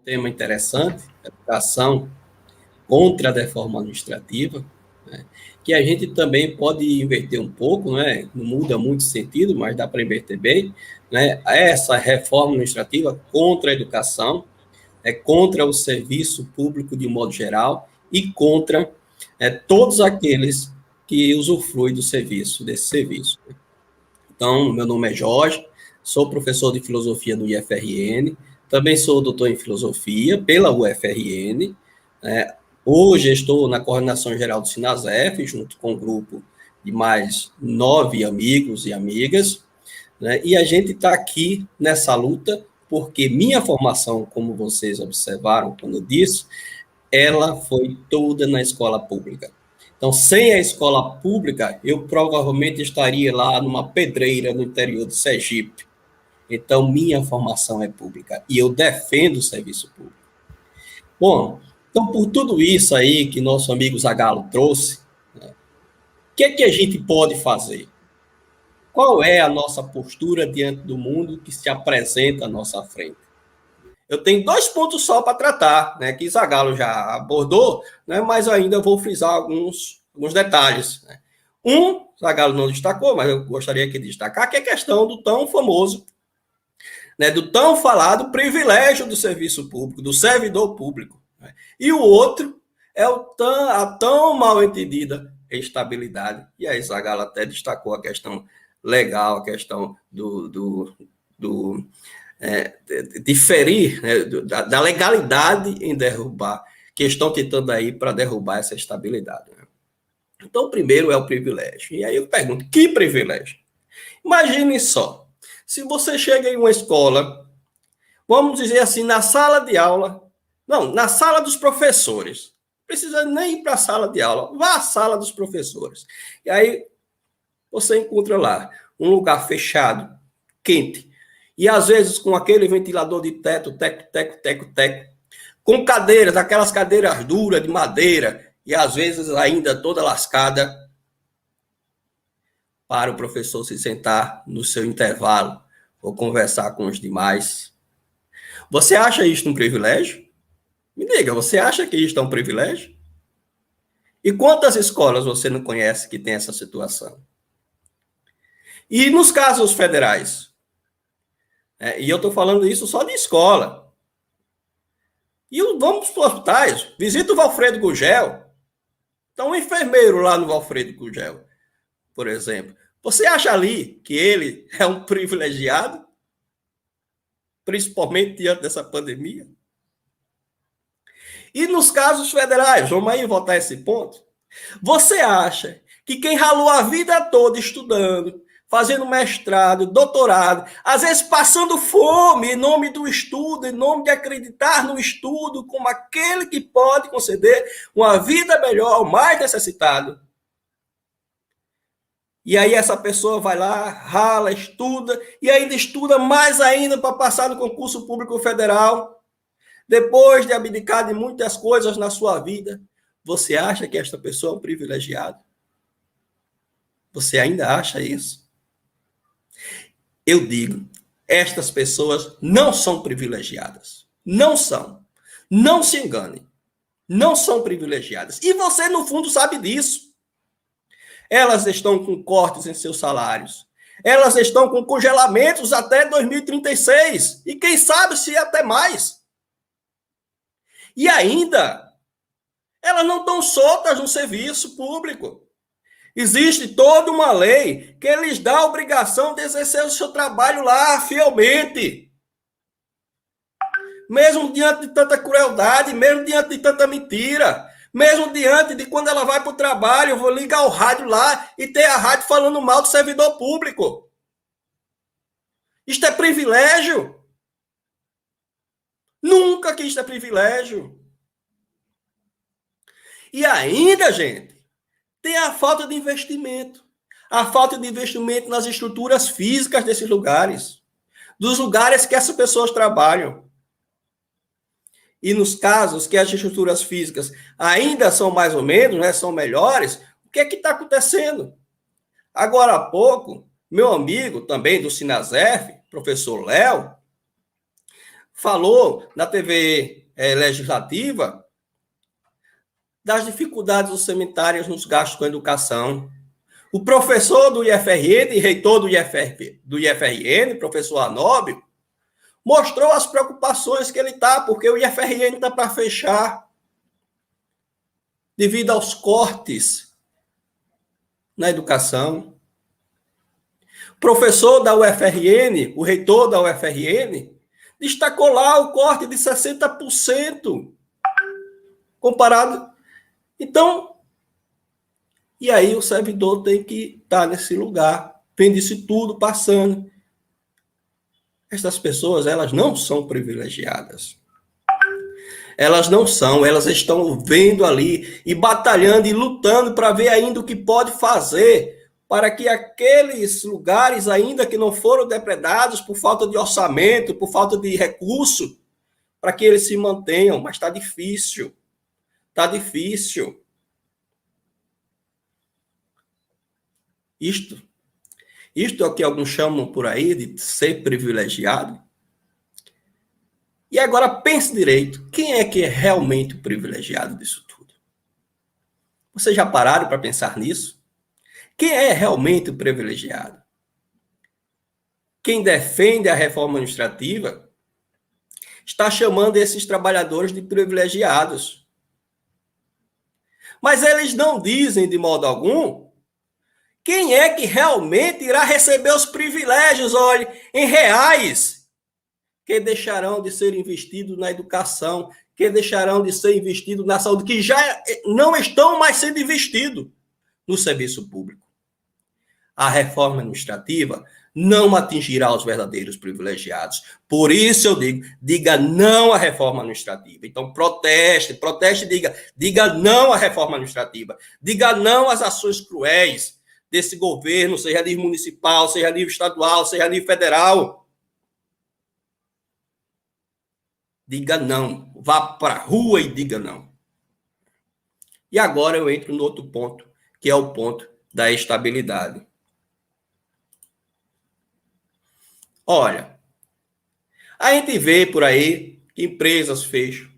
tema interessante, educação contra a deforma administrativa, né, que a gente também pode inverter um pouco, né, não muda muito sentido, mas dá para inverter bem, né, essa reforma administrativa contra a educação, contra o serviço público de modo geral e contra todos aqueles que usufruem do serviço, desse serviço. Então, meu nome é Jorge, sou professor de filosofia no IFRN, também sou doutor em filosofia pela UFRN, né? Hoje estou na coordenação geral do Sinasef, junto com um grupo de mais 9 amigos e amigas, né? E a gente está aqui nessa luta porque minha formação, como vocês observaram quando eu disse, ela foi toda na escola pública. Então, sem a escola pública, eu provavelmente estaria lá numa pedreira no interior de Sergipe. Então, minha formação é pública e eu defendo o serviço público. Bom, então, por tudo isso aí que nosso amigo Zagallo trouxe, né, o que é que a gente pode fazer? Qual é a nossa postura diante do mundo que se apresenta à nossa frente? Eu tenho 2 pontos só para tratar, né, que Zagallo já abordou, né, mas eu ainda vou frisar alguns detalhes. Né. Zagallo não destacou, mas eu gostaria que destacar, que é a questão do tão famoso, né, do tão falado privilégio do serviço público, do servidor público. Né. E o outro é a tão mal entendida estabilidade. E aí Zagallo até destacou a questão legal, a questão de ferir, né, da legalidade em derrubar, que estão tentando aí para derrubar essa estabilidade. Né? Então, primeiro é o privilégio. E aí eu pergunto, que privilégio? Imagine só, se você chega em uma escola, vamos dizer assim, na sala de aula, não, na sala dos professores, não precisa nem ir para a sala de aula, vá à sala dos professores. E aí você encontra lá um lugar fechado, quente, e às vezes com aquele ventilador de teto, teco, com cadeiras, aquelas cadeiras duras de madeira, e às vezes ainda toda lascada, para o professor se sentar no seu intervalo ou conversar com os demais. Você acha isto um privilégio? Me diga, você acha que isto é um privilégio? E quantas escolas você não conhece que tem essa situação? E nos casos federais? E eu estou falando isso só de escola. E vamos para os hospitais. Visita o Valfredo Gugel. Então, um enfermeiro lá no Valfredo Gugel, por exemplo. Você acha ali que ele é um privilegiado? Principalmente diante dessa pandemia? E nos casos federais, vamos aí voltar a esse ponto. Você acha que quem ralou a vida toda estudando, fazendo mestrado, doutorado, às vezes passando fome em nome do estudo, em nome de acreditar no estudo como aquele que pode conceder uma vida melhor ao mais necessitado. E aí essa pessoa vai lá, rala, estuda, e ainda estuda mais ainda para passar no concurso público federal. Depois de abdicar de muitas coisas na sua vida, você acha que esta pessoa é um privilegiado? Você ainda acha isso? Eu digo, estas pessoas não são privilegiadas. Não são. Não se enganem. Não são privilegiadas. E você, no fundo, sabe disso. Elas estão com cortes em seus salários. Elas estão com congelamentos até 2036. E quem sabe se até mais. E ainda, elas não estão soltas no serviço público. Existe toda uma lei que lhes dá a obrigação de exercer o seu trabalho lá fielmente. Mesmo diante de tanta crueldade, mesmo diante de tanta mentira, mesmo diante de quando ela vai para o trabalho, eu vou ligar o rádio lá e ter a rádio falando mal do servidor público. Isto é privilégio? Nunca que isto é privilégio. E ainda, gente, tem a falta de investimento. A falta de investimento nas estruturas físicas desses lugares. Dos lugares que essas pessoas trabalham. E nos casos que as estruturas físicas ainda são mais ou menos, né, são melhores, o que é que está acontecendo? Agora há pouco, meu amigo também do Sinasef, professor Léo, falou na TV legislativa das dificuldades orçamentárias nos gastos com a educação. O professor do IFRN, reitor do IFRN, professor Anóbio, mostrou as preocupações que ele está, porque o IFRN está para fechar devido aos cortes na educação. O professor da UFRN, o reitor da UFRN, destacou lá o corte de 60% comparado. Então, e aí o servidor tem que estar nesse lugar, vendo isso tudo passando. Essas pessoas, elas não são privilegiadas. Elas não são, elas estão vendo ali e batalhando e lutando para ver ainda o que pode fazer para que aqueles lugares, ainda que não foram depredados por falta de orçamento, por falta de recurso, para que eles se mantenham. Mas está difícil. Está difícil. Isto é o que alguns chamam por aí de ser privilegiado. E agora pense direito, quem é que é realmente o privilegiado disso tudo? Vocês já pararam para pensar nisso? Quem é realmente o privilegiado? Quem defende a reforma administrativa está chamando esses trabalhadores de privilegiados. Mas eles não dizem de modo algum quem é que realmente irá receber os privilégios, olhe, em reais, que deixarão de ser investidos na educação, que deixarão de ser investidos na saúde, que já não estão mais sendo investidos no serviço público. A reforma administrativa não atingirá os verdadeiros privilegiados. Por isso eu diga não à reforma administrativa. Então proteste e diga não à reforma administrativa. Diga não às ações cruéis desse governo, seja a nível municipal, seja a nível estadual, seja a nível federal. Diga não. Vá para a rua e diga não. E agora eu entro no outro ponto, que é o ponto da estabilidade. Olha, a gente vê por aí que empresas fecham.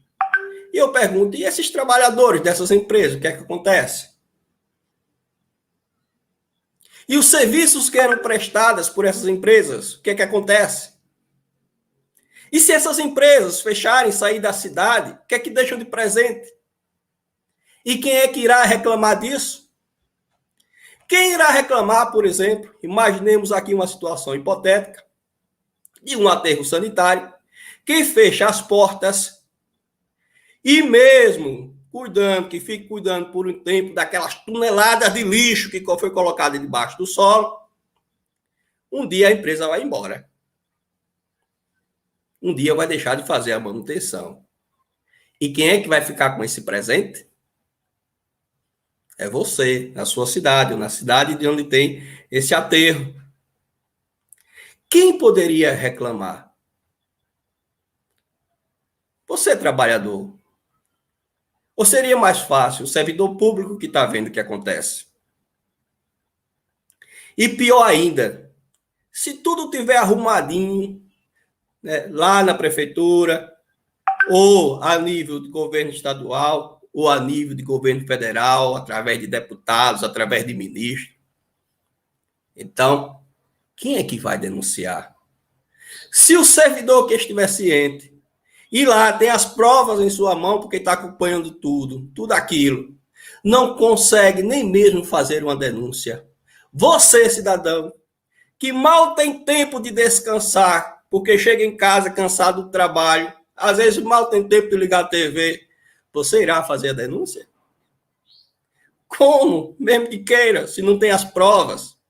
E eu pergunto, e esses trabalhadores dessas empresas, o que é que acontece? E os serviços que eram prestados por essas empresas, o que é que acontece? E se essas empresas fecharem, sair da cidade, o que é que deixam de presente? E quem é que irá reclamar disso? Quem irá reclamar, por exemplo, imaginemos aqui uma situação hipotética, de um aterro sanitário, que fecha as portas e mesmo que fique cuidando por um tempo daquelas toneladas de lixo que foi colocado debaixo do solo, um dia a empresa vai embora. Um dia vai deixar de fazer a manutenção. E quem é que vai ficar com esse presente? É você, na sua cidade, ou na cidade de onde tem esse aterro. Quem poderia reclamar? Você, trabalhador. Ou seria mais fácil o servidor público que está vendo o que acontece? E pior ainda, se tudo tiver arrumadinho, né, lá na prefeitura, ou a nível de governo estadual, ou a nível de governo federal, através de deputados, através de ministros. Então, quem é que vai denunciar? Se o servidor que estiver ciente e lá tem as provas em sua mão, porque está acompanhando tudo aquilo, não consegue nem mesmo fazer uma denúncia. Você, cidadão, que mal tem tempo de descansar, porque chega em casa cansado do trabalho, às vezes mal tem tempo de ligar a TV, você irá fazer a denúncia? Como? Mesmo que queira, se não tem as provas.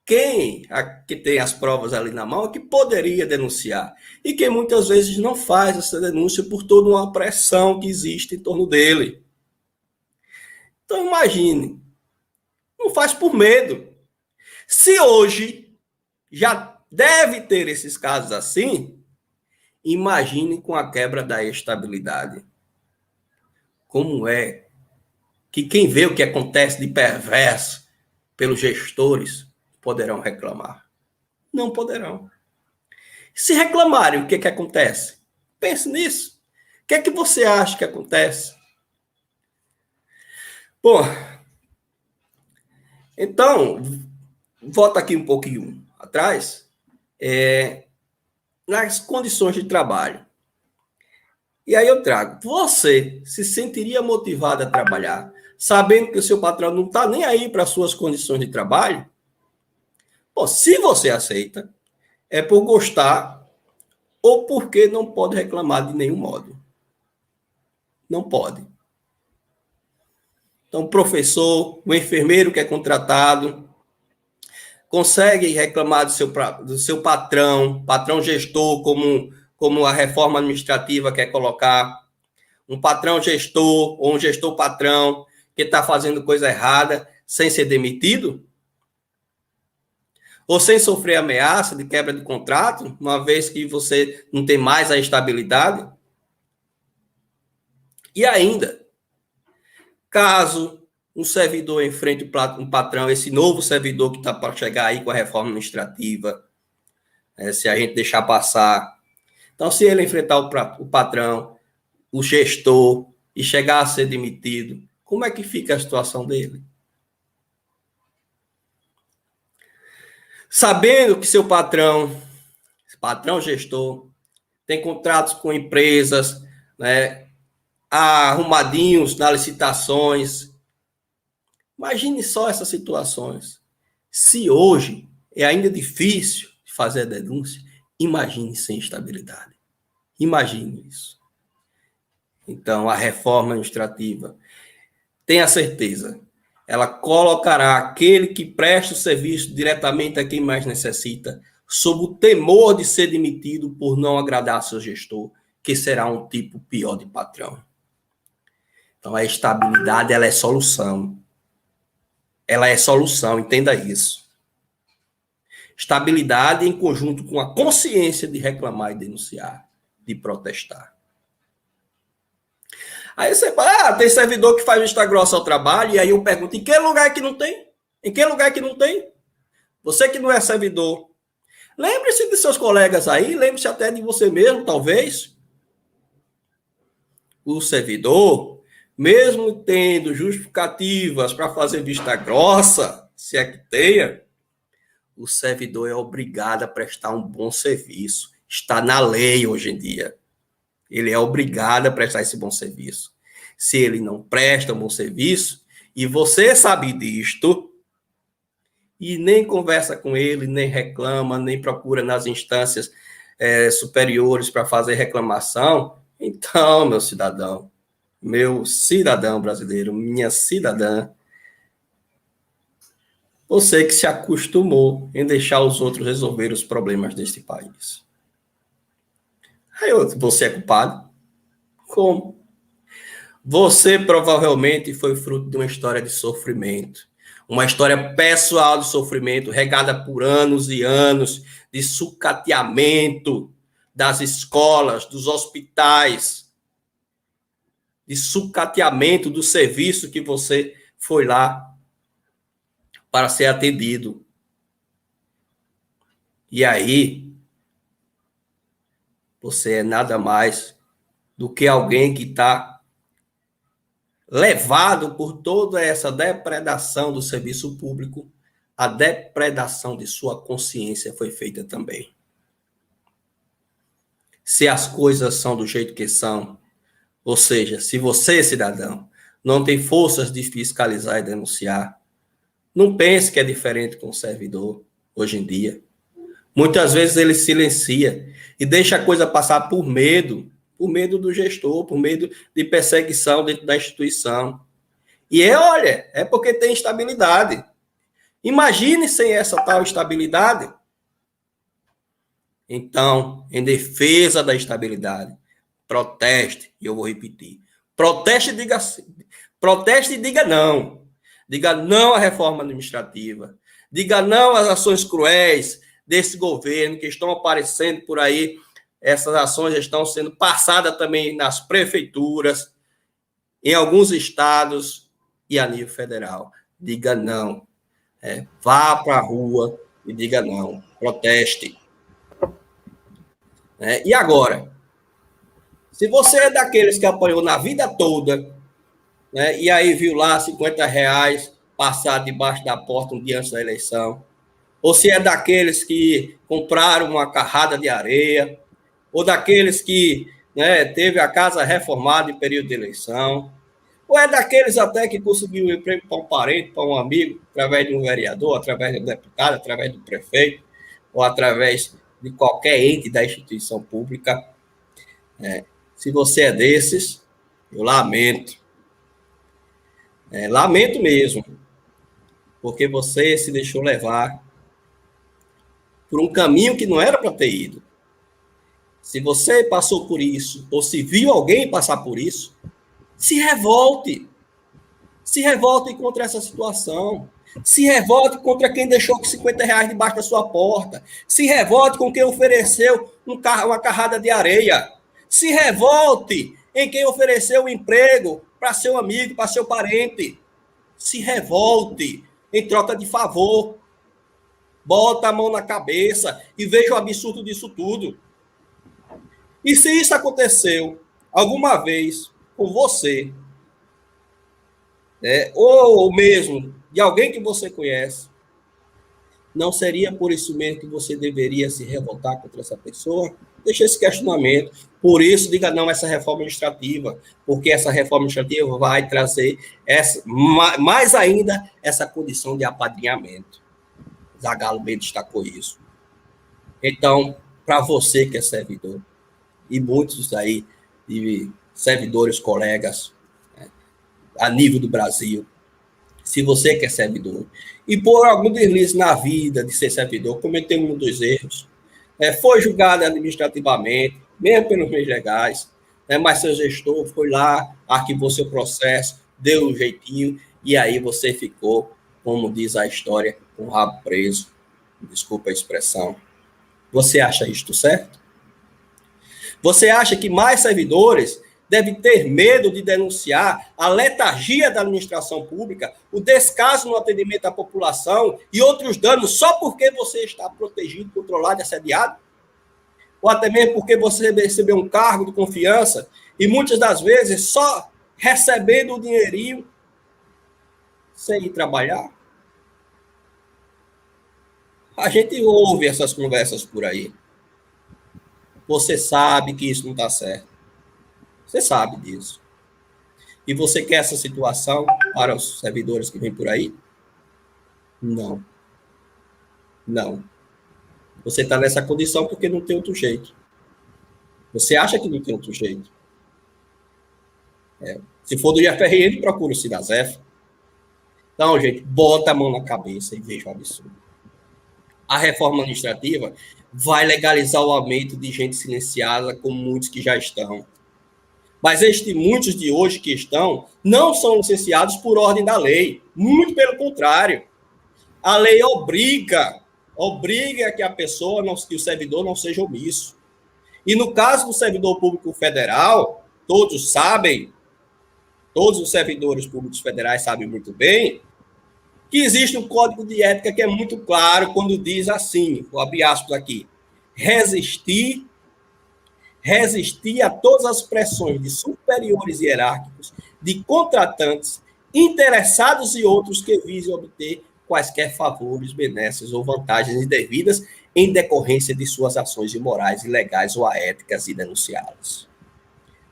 Quem que tem as provas ali na mão é que poderia denunciar. E que muitas vezes não faz essa denúncia por toda uma pressão que existe em torno dele. Então imagine, não faz por medo. Se hoje já deve ter esses casos assim, imagine com a quebra da estabilidade. Como é que quem vê o que acontece de perverso pelos gestores poderão reclamar? Não poderão. Se reclamarem, o que que acontece? Pense nisso. O que é que você acha que acontece? Bom, então, volta aqui um pouquinho atrás, nas condições de trabalho. E aí eu trago, você se sentiria motivado a trabalhar, sabendo que o seu patrão não está nem aí para as suas condições de trabalho? Bom, se você aceita, é por gostar ou porque não pode reclamar de nenhum modo. Não pode. Então, o professor, o enfermeiro que é contratado, consegue reclamar do seu patrão gestor, como a reforma administrativa quer colocar, um patrão gestor ou um gestor patrão que está fazendo coisa errada sem ser demitido? Ou sem sofrer ameaça de quebra de contrato, uma vez que você não tem mais a estabilidade? E ainda, caso um servidor enfrente um patrão, esse novo servidor que está para chegar aí com a reforma administrativa, se a gente deixar passar. Então, se ele enfrentar o patrão, o gestor, e chegar a ser demitido, como é que fica a situação dele? Sabendo que seu patrão gestor, tem contratos com empresas, né, arrumadinhos nas licitações. Imagine só essas situações. Se hoje é ainda difícil fazer a denúncia, imagine sem estabilidade. Imagine isso. Então, a reforma administrativa, tenha certeza, ela colocará aquele que presta o serviço diretamente a quem mais necessita, sob o temor de ser demitido por não agradar seu gestor, que será um tipo pior de patrão. Então, a estabilidade, ela é solução. Ela é solução, entenda isso. Estabilidade em conjunto com a consciência de reclamar e denunciar, de protestar. Aí você fala, tem servidor que faz vista grossa ao trabalho, e aí eu pergunto, em que lugar que não tem? Em que lugar que não tem? Você que não é servidor, lembre-se de seus colegas aí, lembre-se até de você mesmo, talvez. O servidor, mesmo tendo justificativas para fazer vista grossa, se é que tenha, o servidor é obrigado a prestar um bom serviço. Está na lei hoje em dia. Ele é obrigado a prestar esse bom serviço. Se ele não presta um bom serviço, e você sabe disto, e nem conversa com ele, nem reclama, nem procura nas instâncias superiores para fazer reclamação, então, meu cidadão brasileiro, minha cidadã, você que se acostumou em deixar os outros resolver os problemas deste país. Aí você é culpado? Como? Você provavelmente foi fruto de uma história de sofrimento. Uma história pessoal de sofrimento, regada por anos e anos de sucateamento das escolas, dos hospitais, de sucateamento do serviço que você foi lá para ser atendido. E aí, você é nada mais do que alguém que está levado por toda essa depredação do serviço público, a depredação de sua consciência foi feita também. Se as coisas são do jeito que são, ou seja, se você, cidadão, não tem forças de fiscalizar e denunciar, não pense que é diferente com o servidor hoje em dia. Muitas vezes ele silencia e deixa a coisa passar por medo do gestor, por medo de perseguição dentro da instituição. E olha, é porque tem estabilidade. Imagine sem essa tal estabilidade. Então, em defesa da estabilidade, proteste, e eu vou repetir, proteste e diga não. Diga não à reforma administrativa. Diga não às ações cruéis desse governo que estão aparecendo por aí. Essas ações estão sendo passadas também nas prefeituras, em alguns estados e a nível federal. Diga não. Vá para a rua e diga não. Proteste. né? E agora, se você é daqueles que apoiou na vida toda, né, e aí viu lá R$ 50 passar debaixo da porta um dia antes da eleição, ou se é daqueles que compraram uma carrada de areia, ou daqueles que, né, teve a casa reformada em período de eleição, ou é daqueles até que conseguiu um emprego para um parente, para um amigo, através de um vereador, através de um deputado, através do prefeito, ou através de qualquer ente da instituição pública. Se você é desses, eu lamento. Lamento mesmo, porque você se deixou levar por um caminho que não era para ter ido. Se você passou por isso, ou se viu alguém passar por isso, se revolte. Se revolte contra essa situação. Se revolte contra quem deixou R$ 50 debaixo da sua porta. Se revolte com quem ofereceu uma carrada de areia. Se revolte em quem ofereceu um emprego para seu amigo, para seu parente. Se revolte em troca de favor. Bota a mão na cabeça e veja o absurdo disso tudo. E se isso aconteceu alguma vez com você, ou mesmo de alguém que você conhece, não seria por isso mesmo que você deveria se revoltar contra essa pessoa? Deixa esse questionamento. Por isso, diga não a essa reforma administrativa, porque essa reforma administrativa vai trazer mais ainda essa condição de apadrinhamento. Zagallo bem destacou isso. Então, para você que é servidor, e muitos aí de servidores, colegas, né, a nível do Brasil, se você que é servidor, e por algum deslize na vida de ser servidor, cometeu um dos erros, foi julgado administrativamente, mesmo pelos meios legais, mas seu gestor foi lá, arquivou seu processo, deu um jeitinho, e aí você ficou, como diz a história, com o rabo preso. Desculpa a expressão. Você acha isto certo? Você acha que mais servidores devem ter medo de denunciar a letargia da administração pública, o descaso no atendimento à população e outros danos só porque você está protegido, controlado e assediado? Ou até mesmo porque você recebeu um cargo de confiança e muitas das vezes só recebendo o dinheirinho sem ir trabalhar? A gente ouve essas conversas por aí. Você sabe que isso não está certo. Você sabe disso. E você quer essa situação para os servidores que vêm por aí? Não. Não. Você está nessa condição porque não tem outro jeito. Você acha que não tem outro jeito. Se for do IFRN, procura o Sinasef. Então, gente, bota a mão na cabeça e veja o absurdo. A reforma administrativa vai legalizar o aumento de gente silenciada, como muitos que já estão. Mas muitos de hoje que estão não são licenciados por ordem da lei. Muito pelo contrário. A lei obriga que a pessoa, que o servidor não seja omisso. E no caso do servidor público federal, todos sabem, todos os servidores públicos federais sabem muito bem, que existe um código de ética que é muito claro quando diz assim, vou abrir aspas aqui, resistir a todas as pressões de superiores hierárquicos, de contratantes, interessados e outros que visem obter quaisquer favores, benesses ou vantagens indevidas em decorrência de suas ações imorais, ilegais ou aéticas e denunciá-las.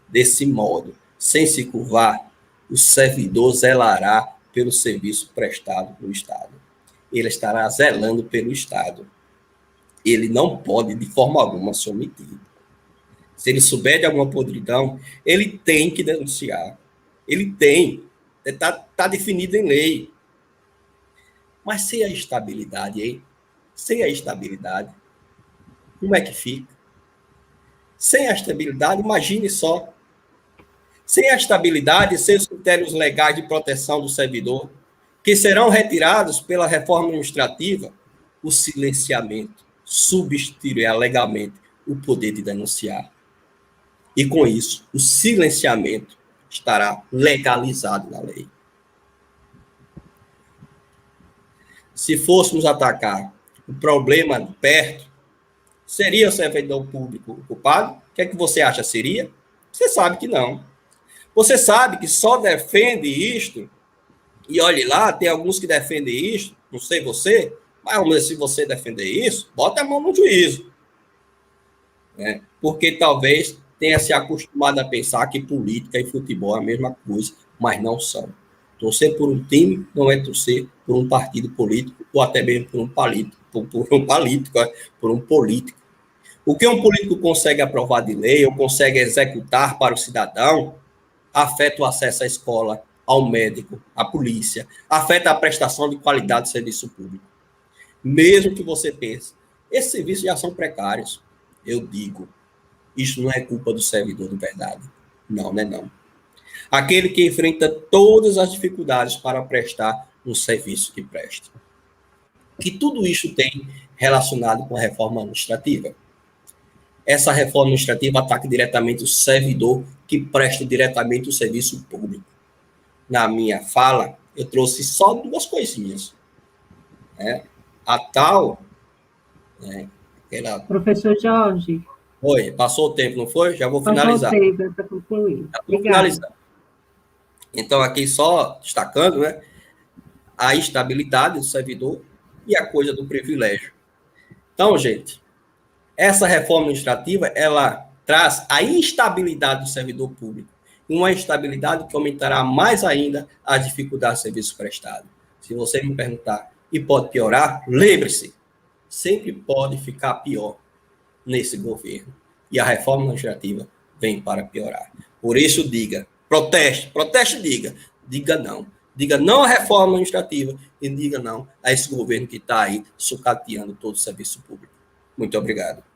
Desse modo, sem se curvar, o servidor zelará pelo serviço prestado pelo Estado. Ele estará zelando pelo Estado. Ele não pode, de forma alguma, se omitir. Se ele souber de alguma podridão, ele tem que denunciar. Ele tem. Está definido em lei. Mas sem a estabilidade, hein? Sem a estabilidade, como é que fica? Sem a estabilidade, imagine só. Sem a estabilidade, sem os critérios legais de proteção do servidor, que serão retirados pela reforma administrativa, o silenciamento substituirá legalmente o poder de denunciar. E com isso, o silenciamento estará legalizado na lei. Se fôssemos atacar o problema de perto, Seria o servidor público o culpado? O que é que você acha seria? Você sabe que não. Você sabe que só defende isto, e olhe lá, tem alguns que defendem isto, não sei você, mas vamos dizer, se você defender isso, bota a mão no juízo. Né? Porque talvez tenha se acostumado a pensar que política e futebol é a mesma coisa, mas não são. Torcer por um time não é torcer por um partido político, ou até mesmo por um político, por um político. O que um político consegue aprovar de lei ou consegue executar para o cidadão afeta o acesso à escola, ao médico, à polícia, afeta a prestação de qualidade de serviço público. Mesmo que você pense, esses serviços já são precários. Eu digo, isso não é culpa do servidor de verdade. Não, não é não. Aquele que enfrenta todas as dificuldades para prestar um serviço que preste. Que tudo isso tem relacionado com a reforma administrativa. Essa reforma administrativa ataca diretamente o servidor que presta diretamente o serviço público. Na minha fala, eu trouxe só duas coisinhas. Né? A tal... Né, Professor Jorge. Oi, passou o tempo, não foi? Já vou finalizar. Passou o tempo para concluir. Já vou finalizar. Então, aqui só destacando, né, a estabilidade do servidor e a coisa do privilégio. Então, gente, essa reforma administrativa, ela traz a instabilidade do servidor público, uma instabilidade que aumentará mais ainda as dificuldades do serviço prestado. Se você me perguntar, e pode piorar, lembre-se, sempre pode ficar pior nesse governo. E a reforma administrativa vem para piorar. Por isso, diga, proteste e diga. Diga não. Diga não à reforma administrativa e diga não a esse governo que está aí sucateando todo o serviço público. Muito obrigado.